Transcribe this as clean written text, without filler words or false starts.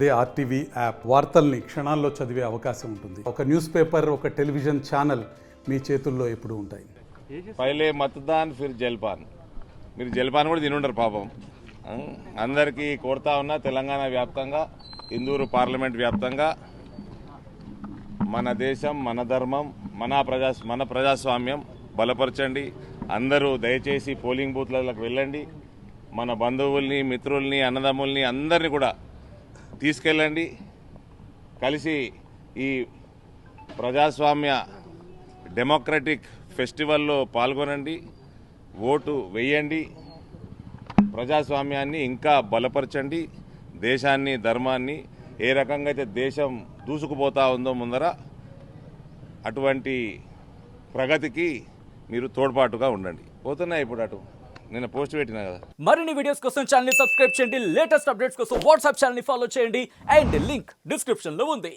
అదే RTV app వార్తల్ని క్షణాల్లో చదివే అవకాశం ఉంటుంది. ఒక న్యూస్ పేపర్, ఒక టెలివిజన్ ఛానల్ మీ చేతుల్లో ఎప్పుడూ ఉంటాయి. పైలే మతదాన్ ఫిర్ జల్పాన్. మీరు జల్పాన్ కూడా తినుంటారు పాపం. అందరికీ కోరుతా ఉన్నా, తెలంగాణ వ్యాప్తంగా, ఇందూరు పార్లమెంట్ వ్యాప్తంగా మన దేశం, మన ధర్మం, మన ప్రజాస్వామ్యం బలపరచండి. అందరూ దయచేసి పోలింగ్ బూత్లకు వెళ్ళండి. మన బంధువుల్ని, మిత్రుల్ని, అన్నదమ్ముల్ని అందరినీ కూడా తీసుకెళ్ళండి. కలిసి ఈ ప్రజాస్వామ్య డెమోక్రటిక్ ఫెస్టివల్లో పాల్గొనండి. ఓటు వేయండి. ప్రజాస్వామ్యాన్ని ఇంకా బలపరచండి. దేశాన్ని, ధర్మాన్ని ఏ రకంగా అయితే దేశం దూసుకుపోతా ఉందో ముందర, అటువంటి ప్రగతికి మీరు తోడ్పాటుగా ఉండండి. పోతున్నాయి ఇప్పుడు అటు నేను పోస్ట్ పెట్టినా కదా. మరిన్ని వీడియోస్ కోసం ఛానల్ ని సబ్స్క్రైబ్ చేయండి. లేటెస్ట్ అప్డేట్స్ కోసం వాట్సాప్ ఛానల్ ని ఫాలో చేయండి. అండ్ లింక్ డిస్క్రిప్షన్ లో ఉంది.